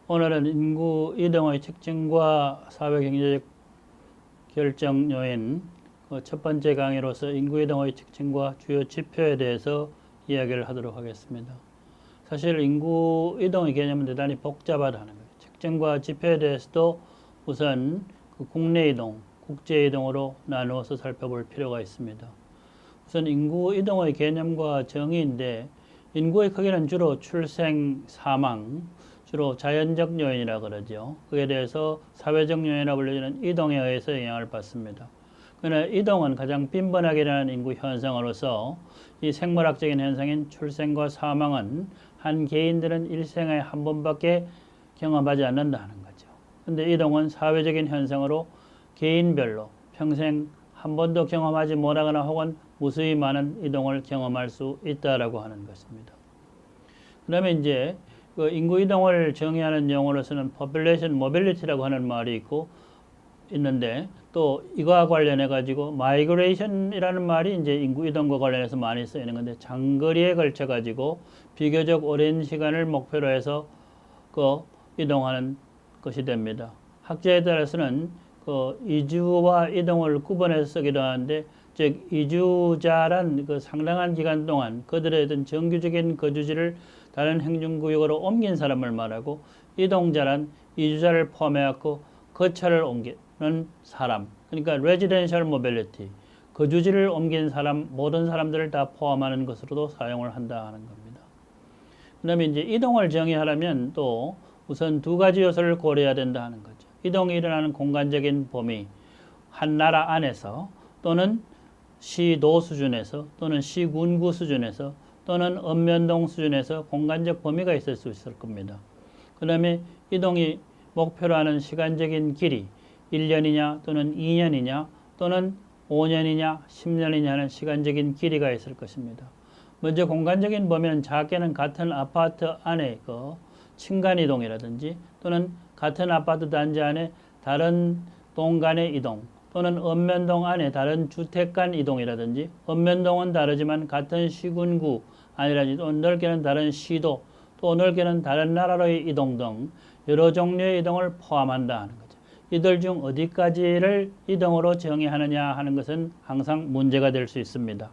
오늘은 인구 이동의 특징과 사회 경제적 결정 요인 첫 번째 강의로서 인구 이동의 특징과 주요 지표에 대해서 이야기를 하도록 하겠습니다. 사실 인구 이동의 개념은 대단히 복잡하다는 거예요. 특징과 지표에 대해서도 우선 국내 이동, 국제 이동으로 나누어서 살펴볼 필요가 있습니다. 우선 인구 이동의 개념과 정의인데 인구의 크기는 주로 출생, 사망, 주로 자연적 요인이라 그러죠. 그에 대해서 사회적 요인이라 불리는 이동에 의해서 영향을 받습니다. 그러나 이동은 가장 빈번하게 일어나는 인구 현상으로서 이 생물학적인 현상인 출생과 사망은 한 개인들은 일생에 한 번밖에 경험하지 않는다는 거죠. 근데 이동은 사회적인 현상으로 개인별로 평생 한 번도 경험하지 못하거나 혹은 무수히 많은 이동을 경험할 수 있다라고 하는 것입니다. 그다음에 이제 그 인구 이동을 정의하는 용어로서는 population mobility라고 하는 말이 있는데 또 이거와 관련해 가지고 migration이라는 말이 이제 인구 이동과 관련해서 많이 쓰이는 건데 장거리에 걸쳐 가지고 비교적 오랜 시간을 목표로 해서 그 이동하는 것이 됩니다. 학자에 따라서는 그 이주와 이동을 구분해서 쓰기도 하는데 즉 이주자란 그 상당한 기간 동안 그들의 어떤 정규적인 거주지를 다른 행정구역으로 옮긴 사람을 말하고 이동자란 이주자를 포함해갖고 거처를 옮기는 사람, 그러니까 residential mobility, 거주지를 옮긴 사람, 모든 사람들을 다 포함하는 것으로도 사용을 한다 하는 겁니다. 그 다음에 이제 이동을 정의하려면 또 우선 두 가지 요소를 고려해야 된다 하는 거죠. 이동이 일어나는 공간적인 범위, 한 나라 안에서 또는 시도 수준에서 또는 시군구 수준에서 또는 읍면동 수준에서 공간적 범위가 있을 수 있을 겁니다. 그 다음에 이동이 목표로 하는 시간적인 길이 1년이냐 또는 2년이냐 또는 5년이냐 10년이냐 하는 시간적인 길이가 있을 것입니다. 먼저 공간적인 범위는 작게는 같은 아파트 안에 그 층간이동이라든지 또는 같은 아파트 단지 안에 다른 동 간의 이동 또는 읍면동 안에 다른 주택 간 이동이라든지 읍면동은 다르지만 같은 시군구 아니라든지 또 넓게는 다른 시도 또 넓게는 다른 나라로의 이동 등 여러 종류의 이동을 포함한다 하는 거죠. 이들 중 어디까지를 이동으로 정의하느냐 하는 것은 항상 문제가 될 수 있습니다.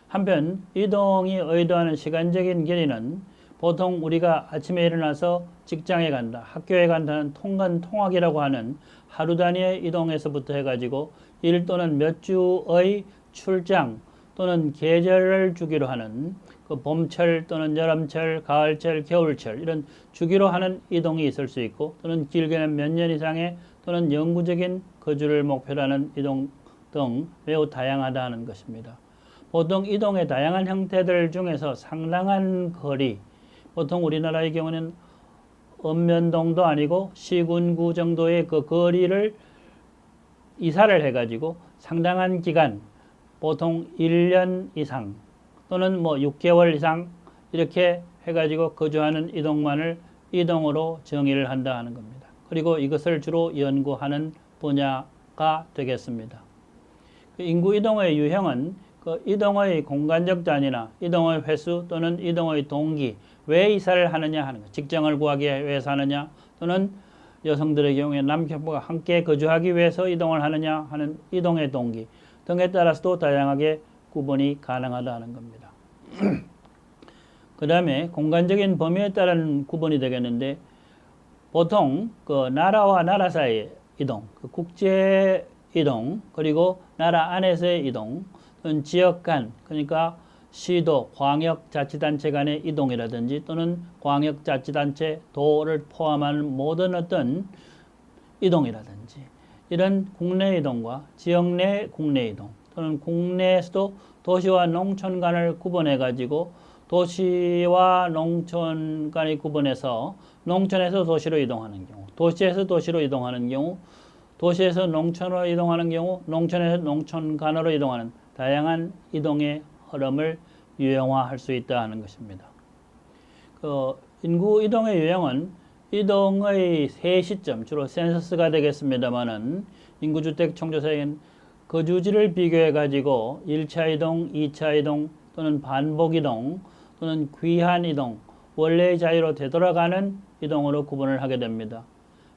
한편 이동이 의도하는 시간적인 길이는 보통 우리가 아침에 일어나서 직장에 간다, 학교에 간다는 통학이라고 하는 하루 단위의 이동에서부터 해가지고 일 또는 몇 주의 출장 또는 계절을 주기로 하는 그 봄철 또는 여름철, 가을철, 겨울철 이런 주기로 하는 이동이 있을 수 있고 또는 길게는 몇 년 이상의 또는 영구적인 거주를 목표로 하는 이동 등 매우 다양하다는 것입니다. 보통 이동의 다양한 형태들 중에서 상당한 거리, 보통 우리나라의 경우는 읍면동도 아니고 시군구 정도의 그 거리를 이사를 해가지고 상당한 기간, 보통 1년 이상 또는 뭐 6개월 이상 이렇게 해가지고 거주하는 이동만을 이동으로 정의를 한다 하는 겁니다. 그리고 이것을 주로 연구하는 분야가 되겠습니다. 인구 이동의 유형은 그 이동의 공간적 단위나 이동의 횟수 또는 이동의 동기, 왜 이사를 하느냐 하는 것, 직장을 구하기 위해서 하느냐 또는 여성들의 경우에 남편과 함께 거주하기 위해서 이동을 하느냐 하는 이동의 동기 등에 따라서도 다양하게 구분이 가능하다는 겁니다. 그 다음에 공간적인 범위에 따른 구분이 되겠는데 보통 그 나라와 나라 사이의 이동, 그 국제 이동, 그리고 나라 안에서의 이동, 또는 지역 간, 그러니까 시도, 광역자치단체 간의 이동이라든지 또는 광역자치단체, 도를 포함한 모든 어떤 이동이라든지 이런 국내 이동과 지역 내 국내 이동 또는 국내에서도 도시와 농촌 간을 구분해 가지고 도시와 농촌 간의 구분해서 농촌에서 도시로 이동하는 경우, 도시에서 도시로 이동하는 경우, 도시에서 농촌으로 이동하는 경우, 농촌에서 농촌 간으로 이동하는 다양한 이동의 흐름을 유형화할 수 있다 하는 것입니다. 그 인구 이동의 유형은 이동의 세 시점, 주로 센서스가 되겠습니다만은 인구주택 총조사에는 거주지를 비교해 가지고 1차 이동, 2차 이동 또는 반복 이동 또는 귀한 이동, 원래의 자유로 되돌아가는 이동으로 구분을 하게 됩니다.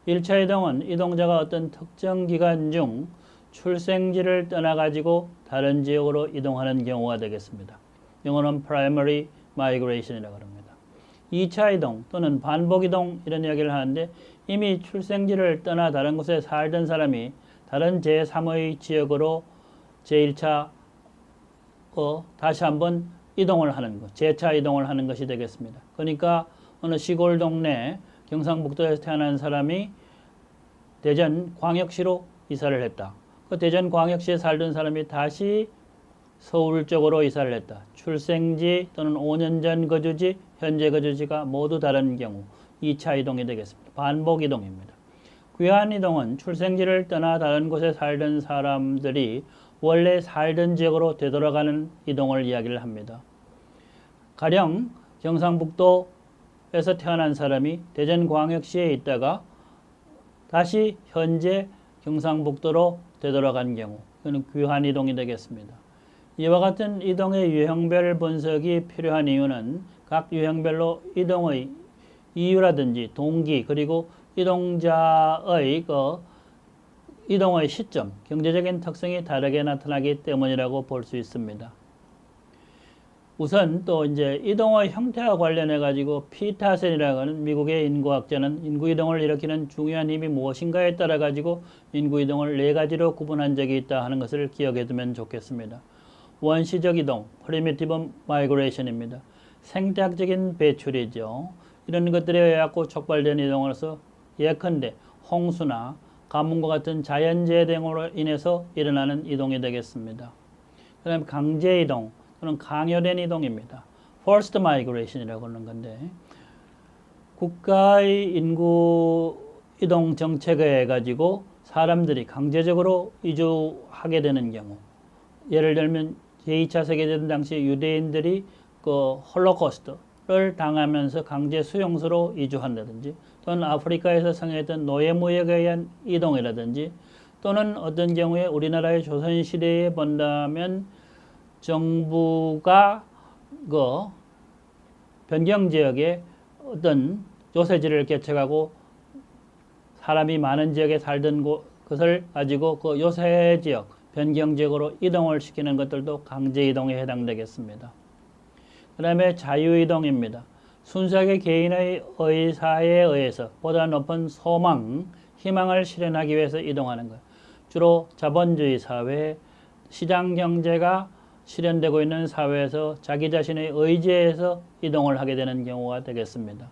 1차 이동은 이동자가 어떤 특정 기간 중 출생지를 떠나가지고 다른 지역으로 이동하는 경우가 되겠습니다. 영어는 primary migration이라고 합니다. 2차 이동 또는 반복 이동 이런 이야기를 하는데 이미 출생지를 떠나 다른 곳에 살던 사람이 다른 제3의 지역으로 제1차 다시 한번 이동을 하는 것, 재차 이동을 하는 것이 되겠습니다. 그러니까 어느 시골 동네 경상북도에서 태어난 사람이 대전 광역시로 이사를 했다. 그 대전 광역시에 살던 사람이 다시 서울 쪽으로 이사를 했다. 출생지 또는 5년 전 거주지, 현재 거주지가 모두 다른 경우 2차 이동이 되겠습니다. 반복 이동입니다. 귀환 이동은 출생지를 떠나 다른 곳에 살던 사람들이 원래 살던 지역으로 되돌아가는 이동을 이야기를 합니다. 가령 경상북도에서 태어난 사람이 대전광역시에 있다가 다시 현재 경상북도로 되돌아간 경우 이거는 귀환 이동이 되겠습니다. 이와 같은 이동의 유형별 분석이 필요한 이유는 각 유형별로 이동의 이유라든지 동기 그리고 이동자의 이동의 시점, 경제적인 특성이 다르게 나타나기 때문이라고 볼 수 있습니다. 우선 또 이제 이동의 형태와 관련해 가지고 피터슨이라고 하는 미국의 인구학자는 인구 이동을 일으키는 중요한 힘이 무엇인가에 따라 가지고 인구 이동을 4가지로 구분한 적이 있다 하는 것을 기억해 두면 좋겠습니다. 원시적 이동, primitive migration입니다. 생태학적인 배출이죠. 이런 것들에 의해 갖고 촉발된 이동으로서 예컨대 홍수나 가뭄과 같은 자연재해 등으로 인해서 일어나는 이동이 되겠습니다. 그 다음에 강제 이동 또는 강요된 이동입니다. forced migration이라고 하는 건데 국가의 인구 이동 정책에 의해 가지고 사람들이 강제적으로 이주하게 되는 경우 예를 들면 제2차 세계대전 당시 유대인들이 그 홀로코스트를 당하면서 강제 수용소로 이주한다든지 또는 아프리카에서 성행했던 노예무역에 의한 이동이라든지 또는 어떤 경우에 우리나라의 조선시대에 본다면 정부가 그 변경지역에 어떤 요새지를 개척하고 사람이 많은 지역에 살던 것을 가지고 그 요새지역, 변경지역으로 이동을 시키는 것들도 강제이동에 해당되겠습니다. 그 다음에 자유이동입니다. 순수하게 개인의 의사에 의해서 보다 높은 소망, 희망을 실현하기 위해서 이동하는 것. 주로 자본주의 사회, 시장경제가 실현되고 있는 사회에서 자기 자신의 의지에 의해서 이동을 하게 되는 경우가 되겠습니다.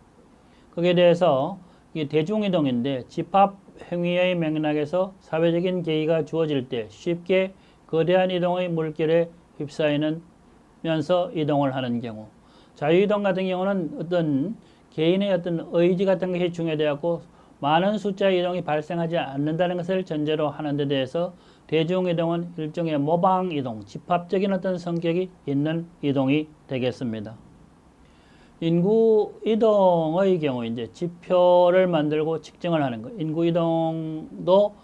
거기에 대해서 이게 대중이동인데 집합행위의 맥락에서 사회적인 계기가 주어질 때 쉽게 거대한 이동의 물결에 휩싸이면서 이동을 하는 경우 자유이동 같은 경우는 어떤 개인의 어떤 의지 같은 것이 중요되었고 많은 숫자의 이동이 발생하지 않는다는 것을 전제로 하는 데 대해서 대중이동은 일종의 모방이동, 집합적인 어떤 성격이 있는 이동이 되겠습니다. 인구이동의 경우 이제 지표를 만들고 측정을 하는 것. 인구이동도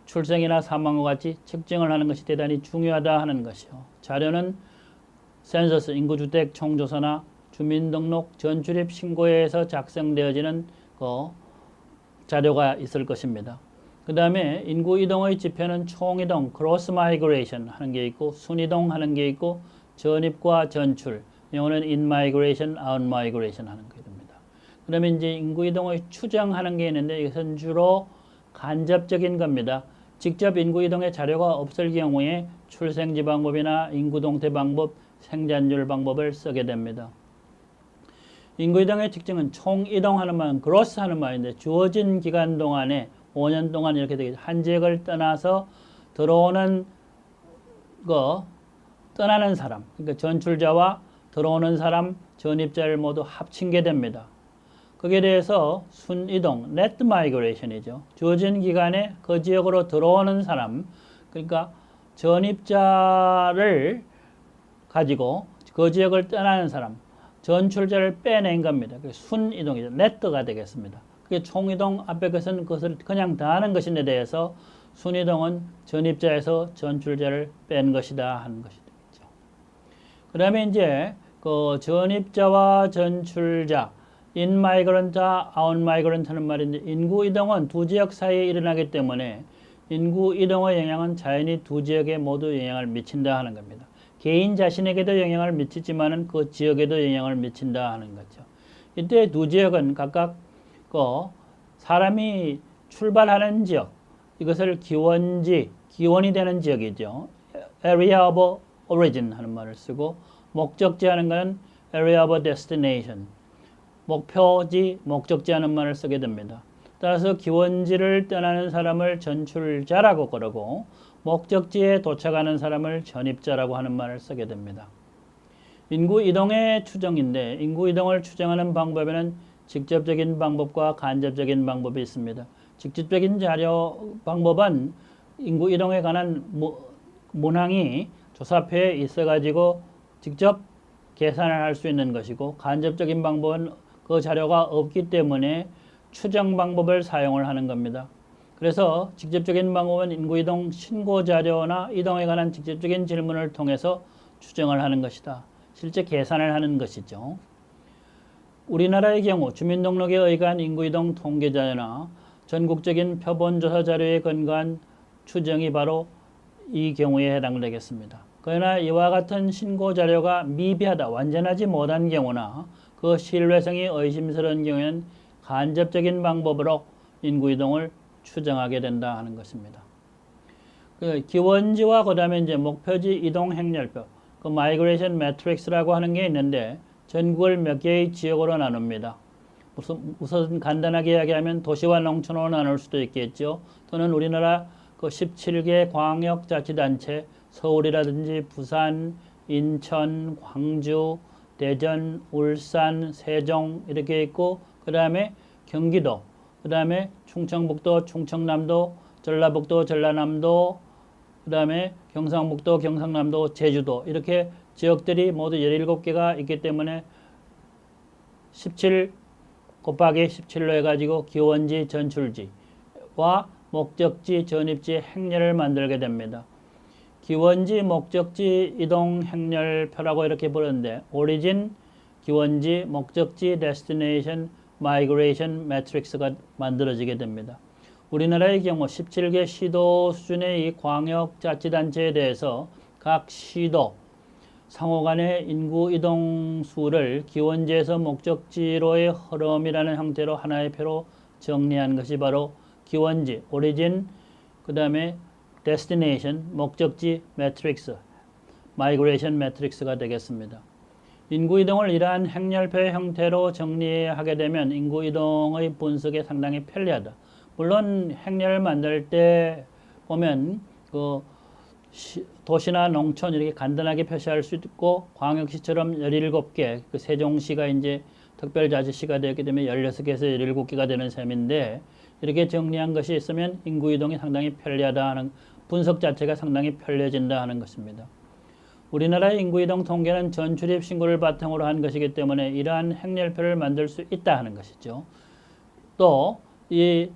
출생이나 사망과 같이 측정을 하는 것이 대단히 중요하다 하는 것이요. 자료는 센서스, 인구주택 총조사나 주민등록 전출입 신고에서 작성되어지는 자료가 있을 것입니다. 그 다음에 인구이동의 지표는 총이동, gross migration 하는 게 있고 순이동 하는 게 있고 전입과 전출, 영어는 in migration, out migration 하는 게 됩니다. 그 다음에 이제 인구이동의 추정하는 게 있는데 이것은 주로 간접적인 겁니다. 직접 인구이동의 자료가 없을 경우에 출생지 방법이나 인구동태 방법, 생산율 방법을 쓰게 됩니다. 인구이동의 측정은 총이동하는 말, gross 하는 말인데 주어진 기간 동안에 5년 동안 이렇게 되겠죠. 한 지역을 떠나서 들어오는 떠나는 사람, 그러니까 전출자와 들어오는 사람, 전입자를 모두 합친 게 됩니다. 거기에 대해서 순이동, net migration이죠. 주어진 기간에 그 지역으로 들어오는 사람, 그러니까 전입자를 가지고 그 지역을 떠나는 사람, 전출자를 빼낸 겁니다. 순이동이죠. net가 되겠습니다. 그게 총이동 앞에 것은 그것을 그냥 더하는 것인데 대해서 순이동은 전입자에서 전출자를 뺀 것이다 하는 것이 되겠죠. 그 다음에 이제 그 전입자와 전출자 in migrant와 out migrant 하는 말인데 인구 이동은 두 지역 사이에 일어나기 때문에 인구 이동의 영향은 자연히 두 지역에 모두 영향을 미친다 하는 겁니다. 개인 자신에게도 영향을 미치지만은 그 지역에도 영향을 미친다 하는 거죠. 이때 두 지역은 각각 사람이 출발하는 지역, 이것을 기원지, 기원이 되는 지역이죠. area of origin 하는 말을 쓰고 목적지 하는 것은 area of destination, 목표지, 목적지 하는 말을 쓰게 됩니다. 따라서 기원지를 떠나는 사람을 전출자라고 그러고 목적지에 도착하는 사람을 전입자라고 하는 말을 쓰게 됩니다. 인구 이동의 추정인데 인구 이동을 추정하는 방법에는 직접적인 방법과 간접적인 방법이 있습니다. 직접적인 자료 방법은 인구 이동에 관한 문항이 조사표에 있어가지고 직접 계산을 할 수 있는 것이고 간접적인 방법은 그 자료가 없기 때문에 추정 방법을 사용을 하는 겁니다. 그래서 직접적인 방법은 인구이동 신고 자료나 이동에 관한 직접적인 질문을 통해서 추정을 하는 것이다. 실제 계산을 하는 것이죠. 우리나라의 경우 주민등록에 의거한 인구이동 통계 자료나 전국적인 표본조사 자료에 근거한 추정이 바로 이 경우에 해당되겠습니다. 그러나 이와 같은 신고 자료가 미비하다, 완전하지 못한 경우나 그 신뢰성이 의심스러운 경우에는 간접적인 방법으로 인구이동을 추정하게 된다 하는 것입니다. 그 기원지와 그 다음에 이제 목표지 이동 행렬표, 그 마이그레이션 매트릭스라고 하는 게 있는데 전국을 몇 개의 지역으로 나눕니다. 우선 간단하게 이야기하면 도시와 농촌으로 나눌 수도 있겠죠. 또는 우리나라 그 17개 광역자치단체, 서울이라든지 부산, 인천, 광주, 대전, 울산, 세종 이렇게 있고 그 다음에 경기도, 그 다음에 충청북도, 충청남도, 전라북도, 전라남도, 그 다음에 경상북도, 경상남도, 제주도 이렇게 지역들이 모두 17개가 있기 때문에 17 곱하기 17로 해가지고 기원지, 전출지와 목적지, 전입지, 행렬을 만들게 됩니다. 기원지, 목적지, 이동, 행렬표라고 이렇게 부르는데 오리진, 기원지, 목적지, 데스티네이션, 마이그레이션 매트릭스가 만들어지게 됩니다. 우리나라의 경우 17개 시도 수준의 이 광역자치단체에 대해서 각 시도 상호 간의 인구 이동 수를 기원지에서 목적지로의 흐름이라는 형태로 하나의 표로 정리한 것이 바로 기원지, 오리진, 그 다음에 데스티네이션, 목적지 매트릭스, 마이그레이션 매트릭스가 되겠습니다. 인구 이동을 이러한 행렬표의 형태로 정리하게 되면 인구 이동의 분석에 상당히 편리하다. 물론 행렬을 만들 때 보면 그 도시나 농촌 이렇게 간단하게 표시할 수 있고 광역시처럼 17개, 그 세종시가 이제 특별자치시가 되었기 때문에 16개에서 17개가 되는 셈인데 이렇게 정리한 것이 있으면 인구 이동이 상당히 편리하다 하는 분석 자체가 상당히 편리해진다 하는 것입니다. 우리나라의 인구 이동 통계는 전출입 신고를 바탕으로 한 것이기 때문에 이러한 행렬표를 만들 수 있다 하는 것이죠. 또 이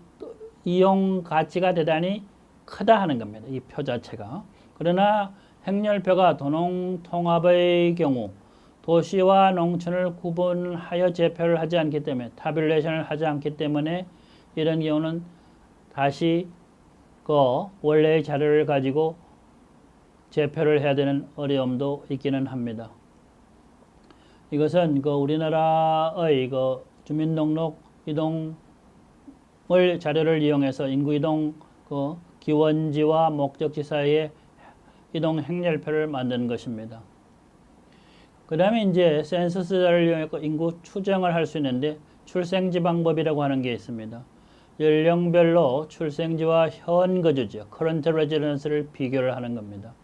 이용 가치가 대단히 크다 하는 겁니다. 이 표 자체가. 그러나 행렬표가 도농통합의 경우 도시와 농촌을 구분하여 제표를 하지 않기 때문에 타뷸레이션을 하지 않기 때문에 이런 경우는 다시 그 원래의 자료를 가지고 제표를 해야 되는 어려움도 있기는 합니다. 이것은 그 우리나라의 그 주민등록 이동을 자료를 이용해서 인구 이동 그 기원지와 목적지 사이에 이동 행렬표를 만드는 것입니다. 그 다음에 이제 센서스 자료를 이용해 인구 추정을 할 수 있는데 출생지 방법이라고 하는 게 있습니다. 연령별로 출생지와 현 거주지, current residence를 비교를 하는 겁니다.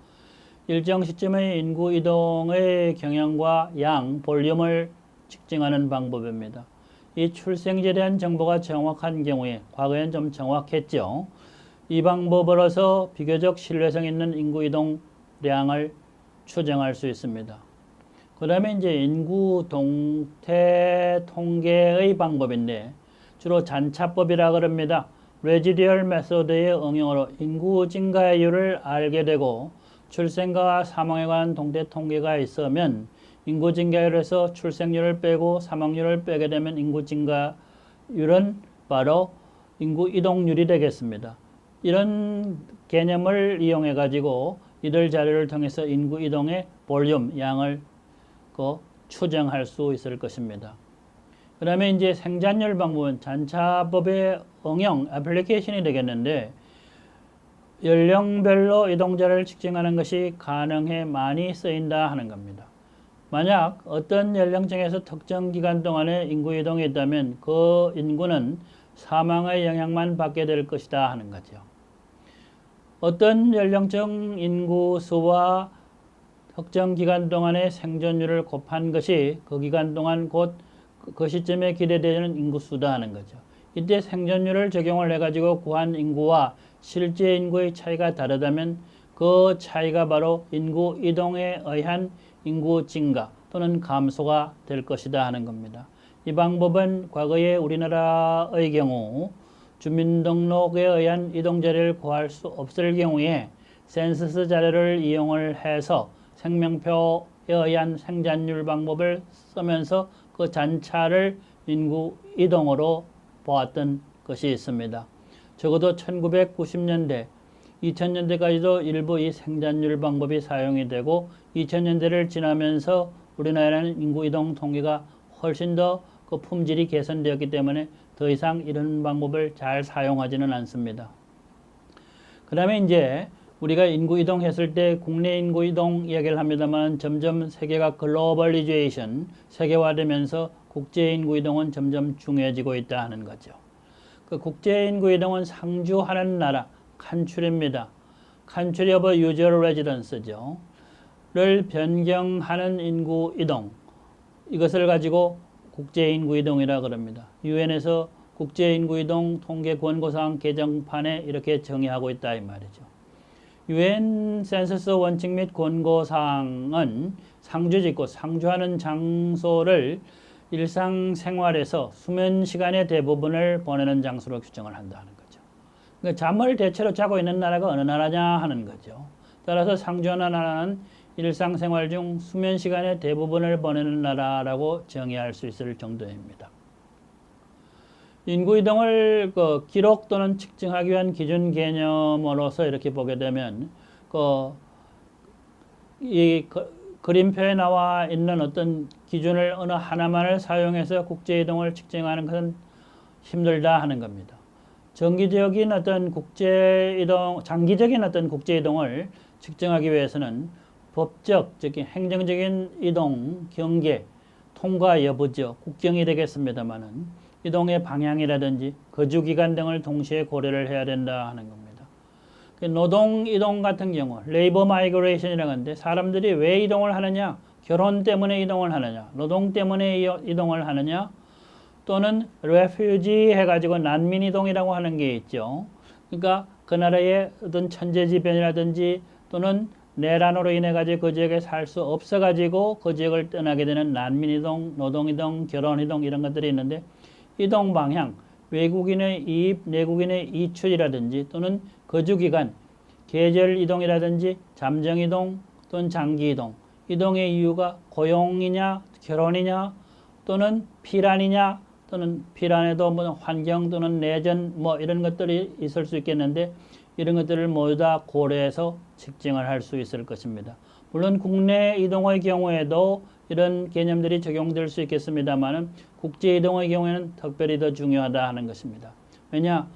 일정 시점의 인구 이동의 경향과 양, 볼륨을 측정하는 방법입니다. 이 출생지에 대한 정보가 정확한 경우에, 과거엔 좀 정확했죠. 이 방법으로서 비교적 신뢰성 있는 인구 이동량을 추정할 수 있습니다. 그 다음에 이제 인구 동태 통계의 방법인데 주로 잔차법이라 그럽니다. 레지듀얼 메소드의 응용으로 인구 증가율을 알게 되고 출생과 사망에 관한 동태 통계가 있으면 인구 증가율을 해서 출생률을 빼고 사망률을 빼게 되면 인구 증가율은 바로 인구 이동률이 되겠습니다. 이런 개념을 이용해 가지고 이들 자료를 통해서 인구 이동의 볼륨, 양을 추정할 수 있을 것입니다. 그다음에 이제 생산율 방법은 잔차법의 응용, 애플리케이션이 되겠는데 연령별로 이동자를 측정하는 것이 가능해 많이 쓰인다 하는 겁니다. 만약 어떤 연령층에서 특정 기간 동안에 인구 이동이 있다면 그 인구는 사망의 영향만 받게 될 것이다 하는 거죠. 어떤 연령층 인구 수와 특정 기간 동안의 생존율을 곱한 것이 그 기간 동안 곧 그 시점에 기대되는 인구수다 하는 거죠. 이때 생존율을 적용을 해가지고 구한 인구와 실제 인구의 차이가 다르다면 그 차이가 바로 인구 이동에 의한 인구 증가 또는 감소가 될 것이다 하는 겁니다. 이 방법은 과거에 우리나라의 경우 주민등록에 의한 이동 자료를 구할 수 없을 경우에 센서스 자료를 이용을 해서 생명표에 의한 생산율 방법을 쓰면서 그 잔차를 인구 이동으로 보았던 것이 있습니다. 적어도 1990년대, 2000년대까지도 일부 이 생산율 방법이 사용이 되고 2000년대를 지나면서 우리나라는 인구 이동 통계가 훨씬 더 그 품질이 개선되었기 때문에 더 이상 이런 방법을 잘 사용하지는 않습니다. 그 다음에 이제 우리가 인구 이동했을 때 국내 인구 이동 이야기를 합니다만 점점 세계가 글로벌리제이션, 세계화되면서 국제 인구 이동은 점점 중요해지고 있다 하는 거죠. 그 국제 인구 이동은 상주하는 나라, country입니다. country of usual residence죠. 를 변경하는 인구 이동, 이것을 가지고 국제 인구 이동이라 그럽니다. 유엔에서 국제 인구 이동 통계 권고사항 개정판에 이렇게 정의하고 있다 이 말이죠. 유엔 센서스 원칙 및 권고사항은 상주짓고 상주하는 장소를 일상생활에서 수면 시간의 대부분을 보내는 장소로 규정을 한다는 거죠. 그러니까 잠을 대체로 자고 있는 나라가 어느 나라냐 하는 거죠. 따라서 상주하는 나라는 일상생활 중 수면 시간의 대부분을 보내는 나라라고 정의할 수 있을 정도입니다. 인구 이동을 기록 또는 측정하기 위한 기준 개념으로서 이렇게 보게 되면 이 그림표에 나와 있는 어떤 기준을 어느 하나만을 사용해서 국제 이동을 측정하는 것은 힘들다 하는 겁니다. 정기적인 어떤 국제 이동, 장기적인 어떤 국제 이동을 측정하기 위해서는 법적, 즉 행정적인 이동, 경계, 통과 여부죠. 국경이 되겠습니다만은 이동의 방향이라든지 거주 기간 등을 동시에 고려를 해야 된다 하는 겁니다. 노동 이동 같은 경우, 레이버 마이그레이션이라고 하는데 사람들이 왜 이동을 하느냐? 결혼 때문에 이동을 하느냐? 노동 때문에 이동을 하느냐? 또는 레퓨지 해가지고 난민 이동이라고 하는 게 있죠. 그러니까 그 나라의 어떤 천재지변이라든지 또는 내란으로 인해 가지고 그 지역에 살 수 없어 가지고 그 지역을 떠나게 되는 난민 이동, 노동 이동, 결혼 이동 이런 것들이 있는데 이동 방향, 외국인의 이입, 내국인의 이출이라든지 또는 거주 기간, 계절 이동이라든지 잠정 이동 또는 장기 이동, 이동의 이유가 고용이냐, 결혼이냐 또는 피란이냐 또는 피란에도 뭐 환경 또는 내전 뭐 이런 것들이 있을 수 있겠는데 이런 것들을 모두 다 고려해서 측정을 할 수 있을 것입니다. 물론 국내 이동의 경우에도 이런 개념들이 적용될 수 있겠습니다만 국제 이동의 경우에는 특별히 더 중요하다 하는 것입니다. 왜냐?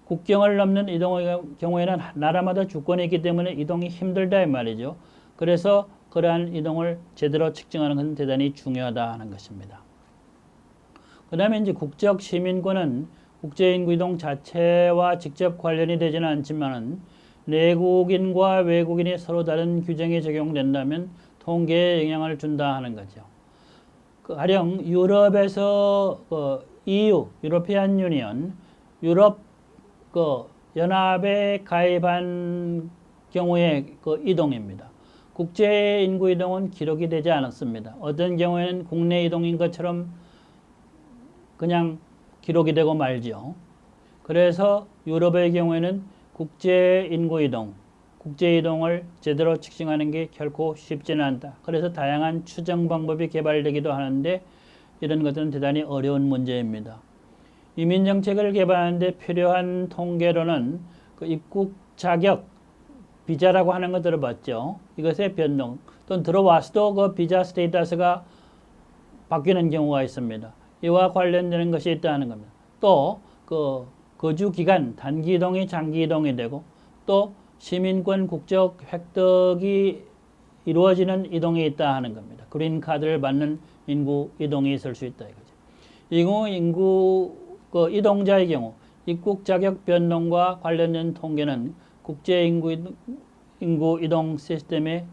국경을 넘는 이동의 경우에는 나라마다 주권이 있기 때문에 이동이 힘들다 이 말이죠. 그래서 그러한 이동을 제대로 측정하는 것은 대단히 중요하다 하는 것입니다. 그 다음에 이제 국적 시민권은 국제인구이동 자체와 직접 관련이 되지는 않지만 내국인과 외국인이 서로 다른 규정이 적용된다면 통계에 영향을 준다 하는 거죠. 가령 유럽에서 EU, 유로피안 유니언, 유럽 연합에 가입한 경우의 이동입니다. 국제 인구 이동은 기록이 되지 않았습니다. 어떤 경우에는 국내 이동인 것처럼 그냥 기록이 되고 말죠. 그래서 유럽의 경우에는 국제 인구 이동, 국제 이동을 제대로 측정하는 게 결코 쉽지는 않다. 그래서 다양한 추정 방법이 개발되기도 하는데 이런 것들은 대단히 어려운 문제입니다. 이민 정책을 개발하는데 필요한 통계로는 그 입국 자격 비자라고 하는 거 들어봤죠. 이것의 변동 또는 들어왔어도 그 비자 스테이터스가 바뀌는 경우가 있습니다. 이와 관련되는 것이 있다는 겁니다. 또 그 거주 기간 단기 이동이 장기 이동이 되고 또 시민권 국적 획득이 이루어지는 이동이 있다 하는 겁니다. 그린 카드를 받는 인구 이동이 있을 수 있다 이거죠. 이 경우 인구 그 이동자의 경우 입국 자격 변동과 관련된 통계는 국제 인구 이동 시스템의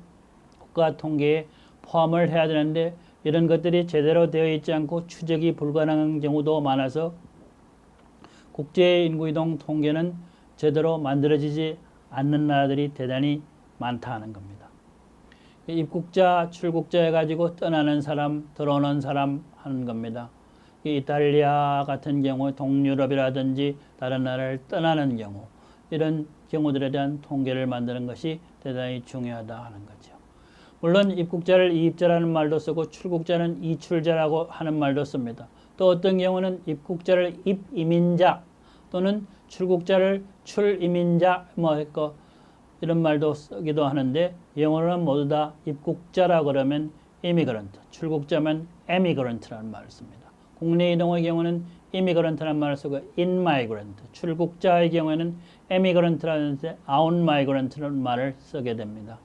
국가 통계에 포함을 해야 되는데 이런 것들이 제대로 되어 있지 않고 추적이 불가능한 경우도 많아서 국제 인구 이동 통계는 제대로 만들어지지 않는 나라들이 대단히 많다는 겁니다. 입국자, 출국자 해가지고 떠나는 사람, 들어오는 사람 하는 겁니다. 이탈리아 같은 경우 동유럽이라든지 다른 나라를 떠나는 경우 이런 경우들에 대한 통계를 만드는 것이 대단히 중요하다 하는 거죠. 물론 입국자를 이입자라는 말도 쓰고 출국자는 이출자라고 하는 말도 씁니다. 또 어떤 경우는 입국자를 입이민자 또는 출국자를 출이민자 이런 말도 쓰기도 하는데 영어로는 모두 다 입국자라 그러면 immigrant, 출국자면 emigrant라는 말을 씁니다. 국내 이동의 경우는 immigrant라는 말을 쓰고 in-migrant, 출국자의 경우에는 emigrant라는 out-migrant라는 말을 쓰게 됩니다.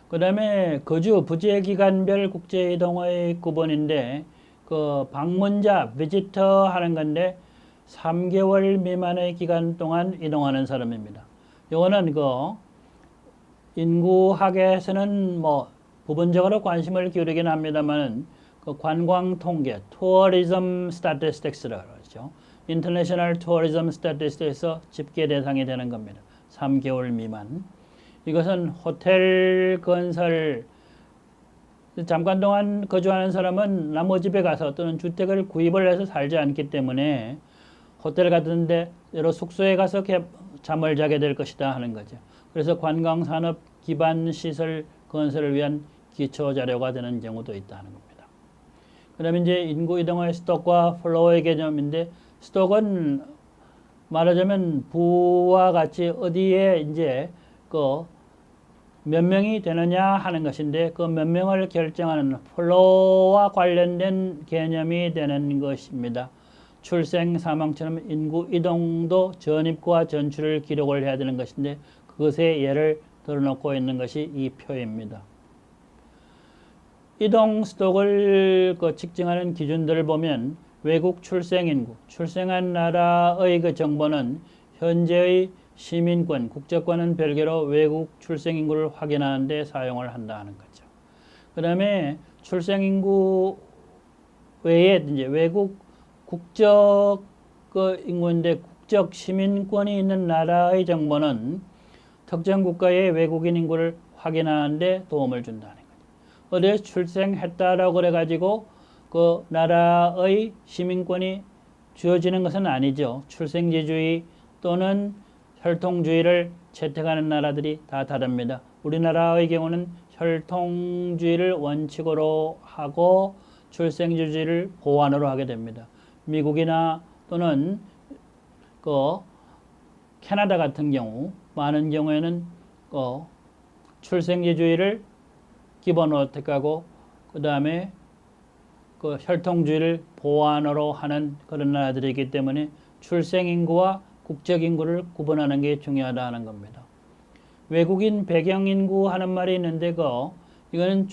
그 다음에 거주 부재 기간별 국제 이동의 구분인데 그 방문자, visitor 하는 건데 3개월 미만의 기간 동안 이동하는 사람입니다. 이거는 그 인구학에서는 뭐 부분적으로 관심을 기울이긴 합니다만은 그 관광 통계, tourism statistics라고 그러죠. International Tourism Statistics에서 집계 대상이 되는 겁니다. 3개월 미만. 이것은 호텔 건설 잠깐 동안 거주하는 사람은 남의 집에 가서 또는 주택을 구입을 해서 살지 않기 때문에 호텔 같은 데 여러 숙소에 가서 잠을 자게 될 것이다 하는 거죠. 그래서 관광산업 기반 시설 건설을 위한 기초 자료가 되는 경우도 있다는 겁니다. 그 다음에 이제 인구 이동의 스톡과 플로우의 개념인데 스톡은 말하자면 부와 같이 어디에 이제 그 몇 명이 되느냐 하는 것인데 그 몇 명을 결정하는 플로우와 관련된 개념이 되는 것입니다. 출생, 사망처럼 인구 이동도 전입과 전출을 기록을 해야 되는 것인데 그것의 예를 들어놓고 있는 것이 이 표입니다. 이동 스톡을 측정하는 기준들을 보면 외국 출생 인구, 출생한 나라의 그 정보는 현재의 시민권, 국적과는 별개로 외국 출생 인구를 확인하는 데 사용을 한다는 거죠. 그 다음에 출생 인구 외에 이제 외국 국적 그 인구인데 국적 시민권이 있는 나라의 정보는 특정 국가의 외국인 인구를 확인하는 데 도움을 준다는 거죠. 어디에 출생했다라고 그래가지고 그 나라의 시민권이 주어지는 것은 아니죠. 출생지주의 또는 혈통주의를 채택하는 나라들이 다 다릅니다. 우리나라의 경우는 혈통주의를 원칙으로 하고 출생지주의를 보완으로 하게 됩니다. 미국이나 또는 그 캐나다 같은 경우 많은 경우에는 출생지주의를 기본으로 택하고 그 다음에 그 혈통주의를 보완으로 하는 그런 나라들이기 때문에 출생인구와 국적인구를 구분하는 게 중요하다는 겁니다. 외국인 배경인구 하는 말이 있는데 이거는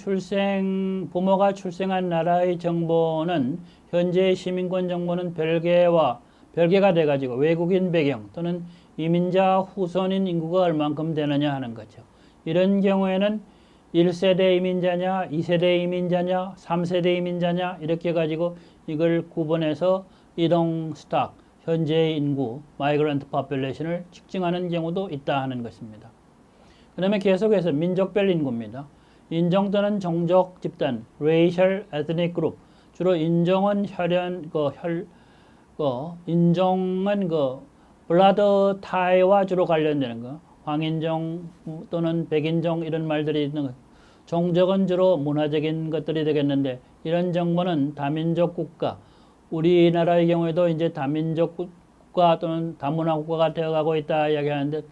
부모가 출생한 나라의 정보는 현재의 시민권 정보는 별개가 돼가지고 외국인 배경 또는 이민자 후손인 인구가 얼만큼 되느냐 하는 거죠. 이런 경우에는 1세대 이민자냐, 2세대 이민자냐, 3세대 이민자냐 이렇게 해가지고 이걸 구분해서 이동 스톡, 현재의 인구, 마이그런트 포퓰레이션을 측정하는 경우도 있다 하는 것입니다. 그 다음에 계속해서 민족별 인구입니다. 인종 또는 종족 집단, racial, ethnic group. 주로 인종은 인종은 블라드 타이와 주로 관련되는 거. 황인종 또는 백인종 이런 말들이 있는 것. 종족은 주로 문화적인 것들이 되겠는데 이런 정보는 다민족 국가, 우리나라의 경우에도 이제 다민족 국가 또는 다문화 국가가 되어가고 있다 이야기하는데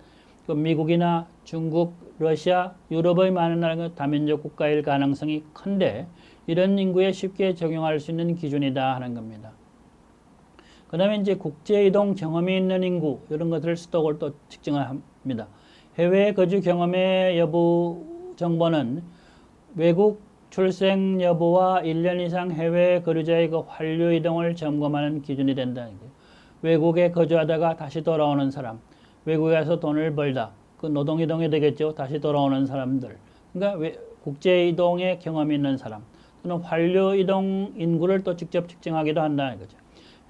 그 미국이나 중국, 러시아, 유럽의 많은 나라가 다민족 국가일 가능성이 큰데 이런 인구에 쉽게 적용할 수 있는 기준이다 하는 겁니다. 그 다음에 이제 국제이동 경험이 있는 인구 이런 것들을 수독을 또 측정합니다. 해외 거주 경험의 여부 정보는 외국 출생 여부와 1년 이상 해외 거주자의 그 환류 이동을 점검하는 기준이 된다는 거예요. 외국에 거주하다가 다시 돌아오는 사람, 외국에 가서 돈을 벌다, 그 노동 이동이 되겠죠. 다시 돌아오는 사람들. 그러니까 국제 이동의 경험이 있는 사람, 또는 환류 이동 인구를 또 직접 측정하기도 한다는 거죠.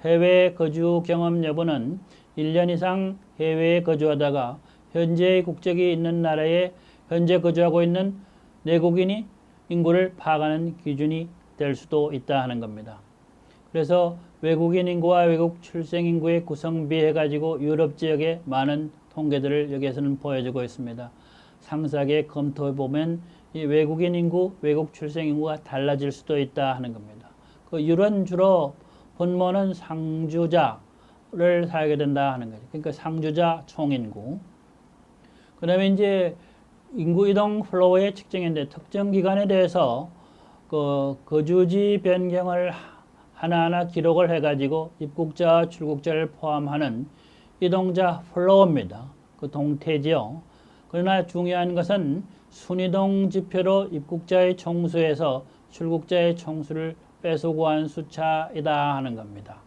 해외 거주 경험 여부는 1년 이상 해외에 거주하다가 현재의 국적이 있는 나라에 현재 거주하고 있는 내국인이 인구를 파악하는 기준이 될 수도 있다 하는 겁니다. 그래서 외국인 인구와 외국 출생 인구의 구성비해 가지고 유럽 지역에 많은 통계들을 여기에서는 보여주고 있습니다. 상세하게 검토해 보면 이 외국인 인구, 외국 출생 인구가 달라질 수도 있다 하는 겁니다. 그 율은 주로 분모는 상주자를 사용하게 된다 하는 거죠. 그러니까 상주자 총인구. 그 다음에 이제 인구 이동 플로우의 측정인데 특정 기간에 대해서 그 거주지 변경을 하나하나 기록을 해가지고 입국자와 출국자를 포함하는 이동자 플로우입니다. 그 동태지요. 그러나 중요한 것은 순이동 지표로 입국자의 총수에서 출국자의 총수를 빼수고한 숫자이다 하는 겁니다.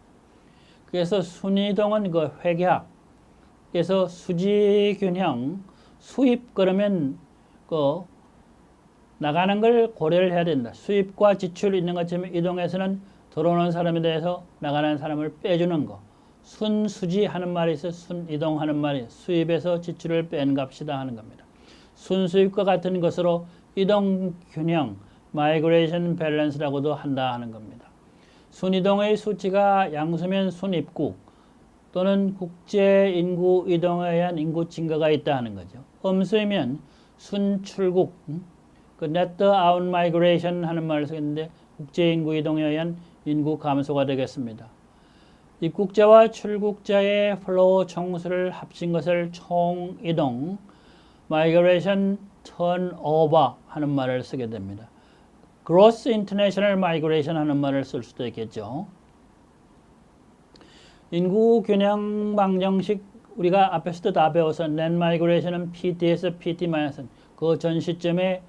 그래서 순이동은 그 회계학에서 수지균형, 수입 그러면 그 나가는 걸 고려를 해야 된다. 수입과 지출 있는 것처럼 이동에서는 들어오는 사람에 대해서 나가는 사람을 빼주는 거. 순수지 하는 말이 있어요. 순이동 하는 말이 수입에서 지출을 뺀 값이다 하는 겁니다. 순수입과 같은 것으로 이동균형, 마이그레이션 밸런스라고도 한다 하는 겁니다. 순이동의 수치가 양수면 순입국 또는 국제인구 이동에 의한 인구 증가가 있다 하는 거죠. 음수이면 순출국, 그 net out migration 하는 말을 쓰는데 국제인구 이동에 의한 인구 감소가 되겠습니다. 입국자와 출국자의 플로우 총수를 합친 것을 총이동, migration turnover 하는 말을 쓰게 됩니다. gross international migration 하는 말을 쓸 수도 있겠죠. 인구 균형 방정식 우리가 앞에서도 다 배워서 net migration은 PT에서 PT-N 그 전 시점의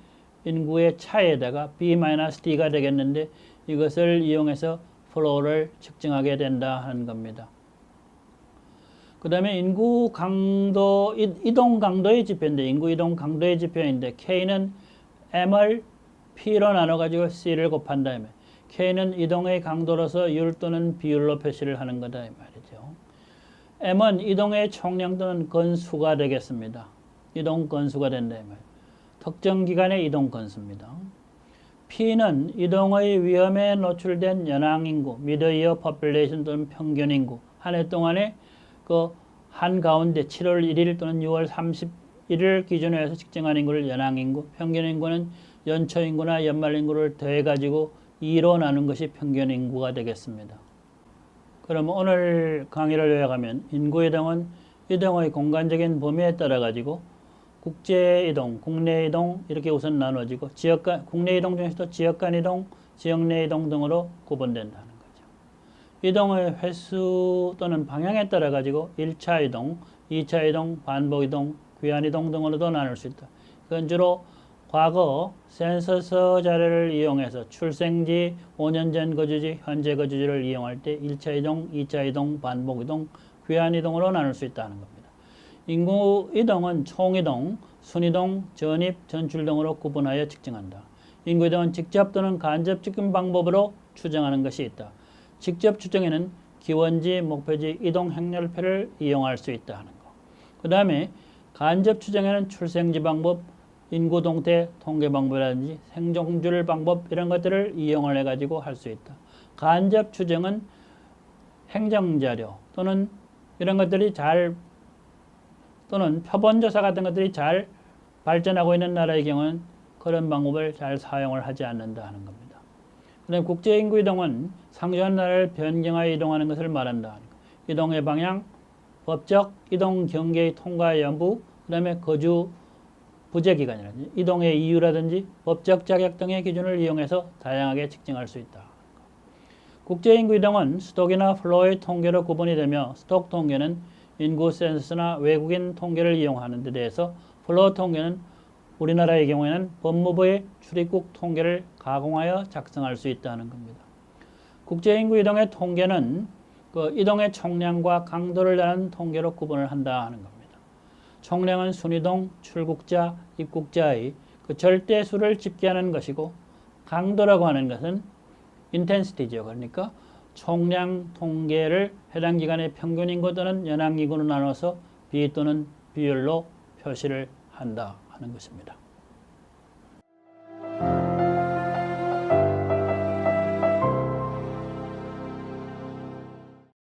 인구의 차에다가 B-D가 되겠는데 이것을 이용해서 플로우를 측정하게 된다 하는 겁니다. 그 다음에 인구 강도, 이동 강도의 지표인데 인구 이동 강도의 지표인데 K는 M을 P로 나눠가지고 C를 곱한다. K는 이동의 강도로서 율 또는 비율로 표시를 하는 거다 이 말이죠. M은 이동의 총량 또는 건수가 되겠습니다. 이동 건수가 된다 이 말이에요. 특정 기간의 이동 건수입니다. P는 이동의 위험에 노출된 연항인구, 미드이어 퍼플레이션 또는 평균인구, 한 해 동안에 그 한가운데 7월 1일 또는 6월 31일 기준으로 해서 측정한 인구를 연항인구, 평균인구는 연초인구나 연말인구를 더해가지고 2로 나눈 것이 평균인구가 되겠습니다. 그럼 오늘 강의를 요약하면 인구이동은 이동의 공간적인 범위에 따라 가지고 국제이동, 국내이동 이렇게 우선 나눠지고 지역간, 국내이동 중에서도 지역간 이동, 지역 내 이동 등으로 구분된다는 거죠. 이동의 횟수 또는 방향에 따라 가지고 1차 이동, 2차 이동, 반복 이동, 귀환 이동 등으로도 나눌 수 있다. 그건 주로 과거 센서스 자료를 이용해서 출생지, 5년 전 거주지, 현재 거주지를 이용할 때 1차 이동, 2차 이동, 반복 이동, 귀환 이동으로 나눌 수 있다는 겁니다. 인구 이동은 총이동, 순이동, 전입, 전출 등으로 구분하여 측정한다. 인구 이동은 직접 또는 간접 측정 방법으로 추정하는 것이 있다. 직접 추정에는 기원지, 목표지, 이동 행렬표를 이용할 수 있다 하는 거. 그 다음에 간접 추정에는 출생지 방법, 인구 동태, 통계 방법이라든지 생존줄 방법 이런 것들을 이용을 해가지고 할 수 있다. 간접 추정은 행정자료 또는 이런 것들이 잘 또는 표본조사 같은 것들이 잘 발전하고 있는 나라의 경우는 그런 방법을 잘 사용을 하지 않는다 하는 겁니다. 그다음에 국제인구 이동은 상주하는 나라를 변경하여 이동하는 것을 말한다 하는 것. 이동의 방향, 법적 이동 경계의 통과 여부, 그다음에 거주 부재기간이라든지 이동의 이유라든지 법적 자격 등의 기준을 이용해서 다양하게 측정할 수 있다. 국제인구 이동은 스톡이나 플로의 통계로 구분이 되며 스톡 통계는 인구 센서스나 외국인 통계를 이용하는 데 대해서 플로 통계는 우리나라의 경우에는 법무부의 출입국 통계를 가공하여 작성할 수 있다는 겁니다. 국제인구 이동의 통계는 그 이동의 총량과 강도를 나눈 통계로 구분을 한다 하는 겁니다. 총량은 순이동, 출국자, 입국자의 그 절대수를 집계하는 것이고 강도라고 하는 것은 인텐시티죠. 그러니까 총량 통계를 해당 기간의 평균 인구 또는 연항 인구로 나눠서 비 또는 비율로 표시를 한다 하는 것입니다.